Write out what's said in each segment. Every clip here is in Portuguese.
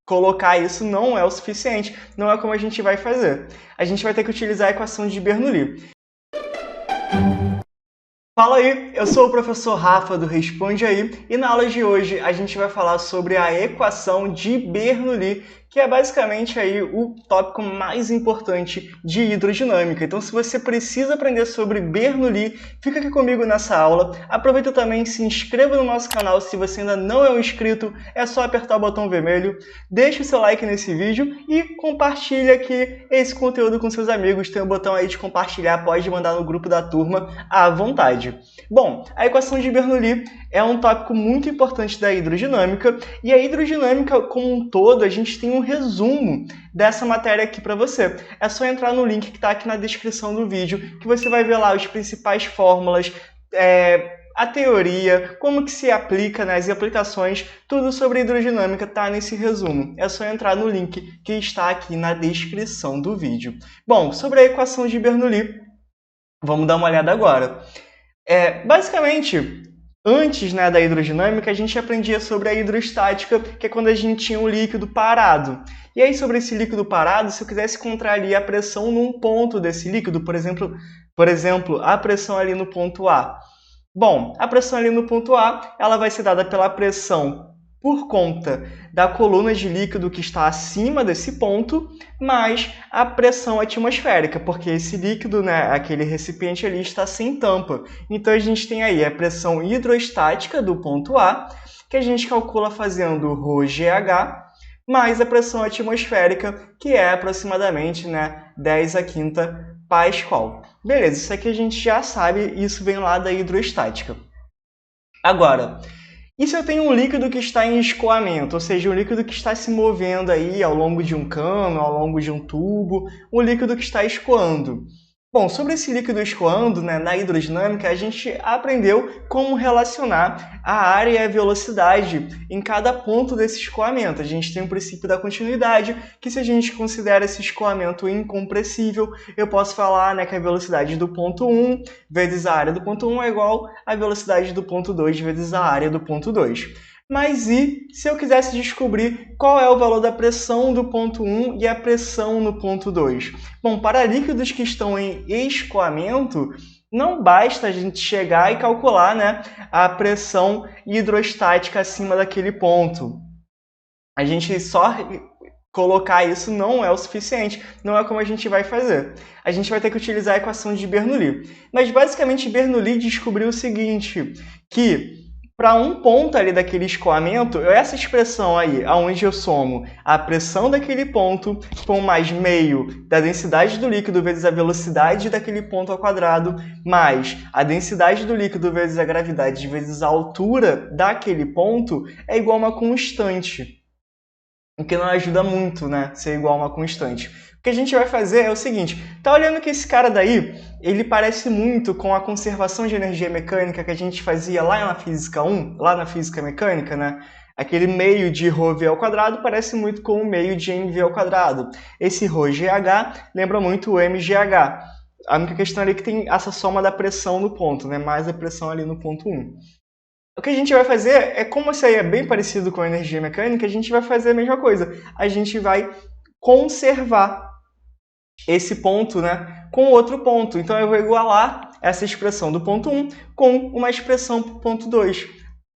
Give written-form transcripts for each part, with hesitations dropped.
colocar isso não é o suficiente, não é como a gente vai fazer. A gente vai ter que utilizar a equação de Bernoulli. Fala aí, eu sou o professor Rafa do Responde Aí e na aula de hoje a gente vai falar sobre a equação de Bernoulli, que é basicamente aí o tópico mais importante de hidrodinâmica. Então, se você precisa aprender sobre Bernoulli, fica aqui comigo nessa aula. Aproveita também e se inscreva no nosso canal. Se você ainda não é um inscrito, é só apertar o botão vermelho, deixa o seu like nesse vídeo e compartilha aqui esse conteúdo com seus amigos. Tem o botão aí de compartilhar, pode mandar no grupo da turma à vontade. Bom, a equação de Bernoulli é um tópico muito importante da hidrodinâmica e a hidrodinâmica como um todo, a gente tem um resumo dessa matéria aqui para você. É só entrar no link que está aqui na descrição do vídeo que você vai ver lá as principais fórmulas, a teoria, como que se aplica, né, as aplicações, tudo sobre hidrodinâmica está nesse resumo. É só entrar no link que está aqui na descrição do vídeo. Bom, sobre a equação de Bernoulli, vamos dar uma olhada agora. Basicamente, antes, né, da hidrodinâmica, a gente aprendia sobre a hidrostática, que é quando a gente tinha um líquido parado. E aí, sobre esse líquido parado, se eu quisesse encontrar ali a pressão num ponto desse líquido, por exemplo, a pressão ali no ponto A. Bom, a pressão ali no ponto A, ela vai ser dada pela pressão por conta da coluna de líquido que está acima desse ponto, mais a pressão atmosférica, porque esse líquido, né, aquele recipiente ali está sem tampa. Então a gente tem aí a pressão hidrostática do ponto A, que a gente calcula fazendo ρGH, mais a pressão atmosférica, que é aproximadamente, né, 10⁵ Pascal. Beleza, isso aqui a gente já sabe, isso vem lá da hidrostática. Agora, e se eu tenho um líquido que está em escoamento, ou seja, um líquido que está se movendo aí ao longo de um cano, ao longo de um tubo, um líquido que está escoando? Bom, sobre esse líquido escoando, né, na hidrodinâmica, a gente aprendeu como relacionar a área e a velocidade em cada ponto desse escoamento. A gente tem o princípio da continuidade, que se a gente considera esse escoamento incompressível, eu posso falar, né, que a velocidade do ponto 1 vezes a área do ponto 1 é igual à velocidade do ponto 2 vezes a área do ponto 2. Mas e se eu quisesse descobrir qual é o valor da pressão do ponto 1 e a pressão no ponto 2? Bom, para líquidos que estão em escoamento, não basta a gente chegar e calcular, né, a pressão hidrostática acima daquele ponto. A gente só colocar isso não é o suficiente, não é como a gente vai fazer. A gente vai ter que utilizar a equação de Bernoulli. Mas basicamente Bernoulli descobriu o seguinte, que para um ponto ali daquele escoamento, essa expressão aí, onde eu somo a pressão daquele ponto com mais meio da densidade do líquido vezes a velocidade daquele ponto ao quadrado, mais a densidade do líquido vezes a gravidade vezes a altura daquele ponto, é igual a uma constante. O que não ajuda muito, né, ser igual a uma constante. O que a gente vai fazer é o seguinte, tá olhando que esse cara daí, ele parece muito com a conservação de energia mecânica que a gente fazia lá na física 1, lá na física mecânica, né? Aquele meio de ρV ao quadrado parece muito com o meio de mV ao quadrado. Esse ρGH lembra muito o mGH. A única questão ali é que tem essa soma da pressão no ponto, né? Mais a pressão ali no ponto 1. O que a gente vai fazer é, como isso aí é bem parecido com a energia mecânica, a gente vai fazer a mesma coisa. A gente vai conservar esse ponto, né, com outro ponto. Então eu vou igualar essa expressão do ponto 1 com uma expressão para o ponto 2.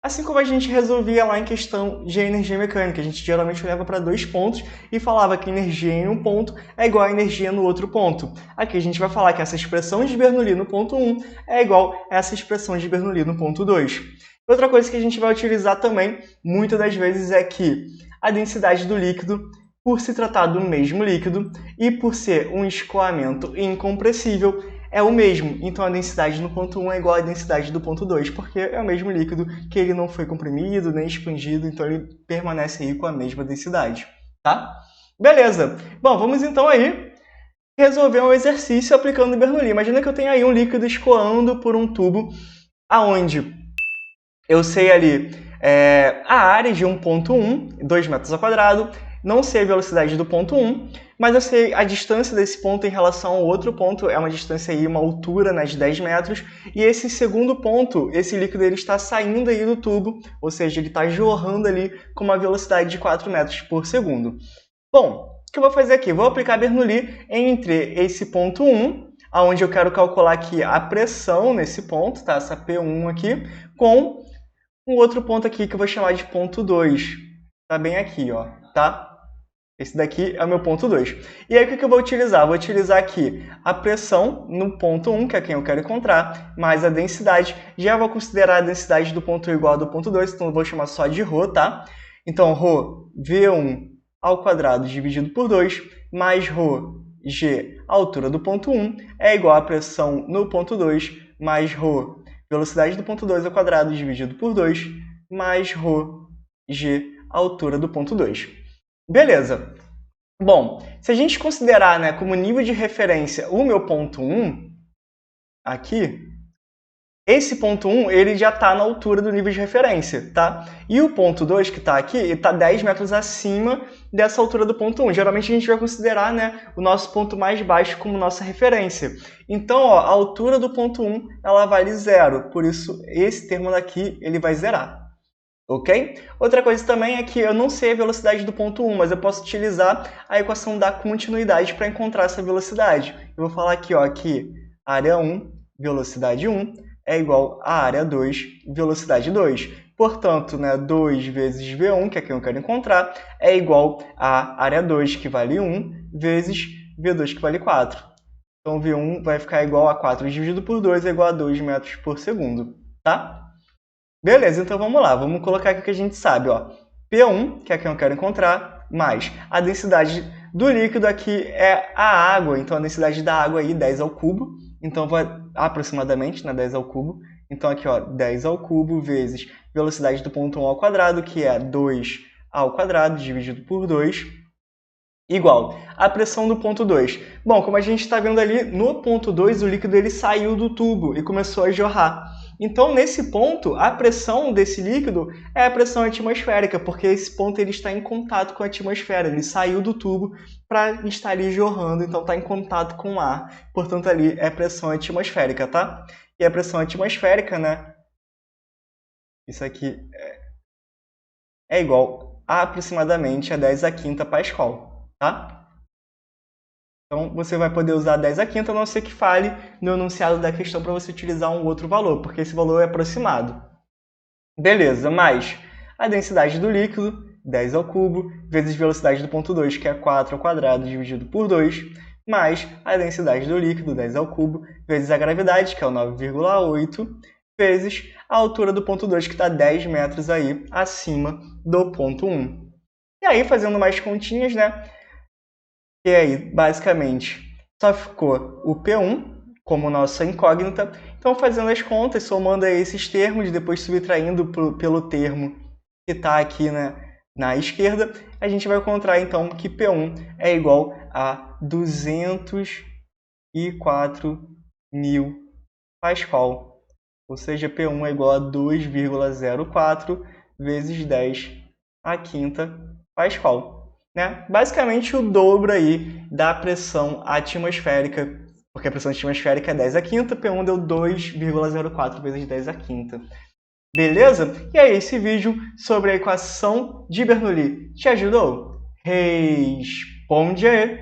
Assim como a gente resolvia lá em questão de energia mecânica. A gente geralmente leva para dois pontos e falava que energia em um ponto é igual a energia no outro ponto. Aqui a gente vai falar que essa expressão de Bernoulli no ponto 1 é igual a essa expressão de Bernoulli no ponto 2. Outra coisa que a gente vai utilizar também, muitas das vezes, é que a densidade do líquido, por se tratar do mesmo líquido e por ser um escoamento incompressível, é o mesmo. Então a densidade no ponto 1 é igual à densidade do ponto 2, porque é o mesmo líquido que ele não foi comprimido nem expandido, então ele permanece aí com a mesma densidade, tá? Beleza! Bom, vamos então aí resolver um exercício aplicando Bernoulli. Imagina que eu tenho aí um líquido escoando por um tubo, aonde eu sei ali a área de um ponto 1, 2 metros ao quadrado, Não sei a velocidade do ponto 1, mas eu sei a distância desse ponto em relação ao outro ponto, é uma distância aí, uma altura, né, de 10 metros, e esse segundo ponto, esse líquido ele está saindo aí do tubo, ou seja, ele está jorrando ali com uma velocidade de 4 metros por segundo. Bom, o que eu vou fazer aqui? Vou aplicar Bernoulli entre esse ponto 1, onde eu quero calcular aqui a pressão nesse ponto, tá? Essa P1 aqui, com um outro ponto aqui que eu vou chamar de ponto 2. Tá bem aqui, ó, tá? Esse daqui é o meu ponto 2. E aí, o que eu vou utilizar? Vou utilizar aqui a pressão no ponto 1, que é quem eu quero encontrar, mais a densidade. Já vou considerar a densidade do ponto 1 igual a do ponto 2, então eu vou chamar só de ρ, tá? Então, ρ, V1 ao quadrado dividido por 2, mais ρ, G, a altura do ponto 1, é igual a pressão no ponto 2, mais ρ, velocidade do ponto 2 ao quadrado dividido por 2, mais ρ, G, a altura do ponto 2. Beleza. Bom, se a gente considerar, né, como nível de referência o meu ponto 1, aqui, esse ponto 1 ele já está na altura do nível de referência, tá? E o ponto 2, que está aqui, está 10 metros acima dessa altura do ponto 1. Geralmente a gente vai considerar, né, o nosso ponto mais baixo como nossa referência. Então, ó, a altura do ponto 1 ela vale 0, por isso esse termo daqui ele vai zerar. Ok? Outra coisa também é que eu não sei a velocidade do ponto 1, mas eu posso utilizar a equação da continuidade para encontrar essa velocidade. Eu vou falar aqui, ó, que área 1, velocidade 1, é igual a área 2, velocidade 2. Portanto, né, 2 vezes V1, que é quem eu quero encontrar, é igual a área 2, que vale 1, vezes V2, que vale 4. Então, V1 vai ficar igual a 4 dividido por 2, é igual a 2 metros por segundo, tá? Beleza, então vamos lá, vamos colocar aqui o que a gente sabe, ó. P1, que é quem eu quero encontrar, mais a densidade do líquido aqui é a água, então a densidade da água aí 10 ao cubo, então vai aproximadamente, né, 10 ao cubo. Então aqui, ó, 10 ao cubo vezes velocidade do ponto 1 ao quadrado, que é 2 ao quadrado dividido por 2, igual a pressão do ponto 2. Bom, como a gente está vendo ali, no ponto 2 o líquido ele saiu do tubo e começou a jorrar. Então, nesse ponto, a pressão desse líquido é a pressão atmosférica, porque esse ponto ele está em contato com a atmosfera, ele saiu do tubo para estar ali jorrando, então está em contato com o ar, portanto ali é pressão atmosférica, tá? E a pressão atmosférica, né, isso aqui é igual a aproximadamente a 10 a quinta Pascal, tá? Então, você vai poder usar 10 a quinta, a não ser que fale no enunciado da questão para você utilizar um outro valor, porque esse valor é aproximado. Beleza, mais a densidade do líquido, 10 ao cubo, vezes velocidade do ponto 2, que é 4 ao quadrado, dividido por 2, mais a densidade do líquido, 10 ao cubo, vezes a gravidade, que é o 9,8, vezes a altura do ponto 2, que está 10 metros aí acima do ponto 1. E aí, fazendo mais continhas, né? E aí, basicamente, só ficou o P1 como nossa incógnita. Então, fazendo as contas, somando aí esses termos, depois subtraindo pelo termo que está aqui, né, na esquerda, a gente vai encontrar, então, que P1 é igual a 204.000 Pascal. Ou seja, P1 é igual a 2,04 vezes 10 a quinta Pascal. Né? Basicamente o dobro aí da pressão atmosférica, porque a pressão atmosférica é 10 a quinta, P1 deu 2,04 vezes 10 a quinta. Beleza? E aí, esse vídeo sobre a equação de Bernoulli te ajudou? Responde aí!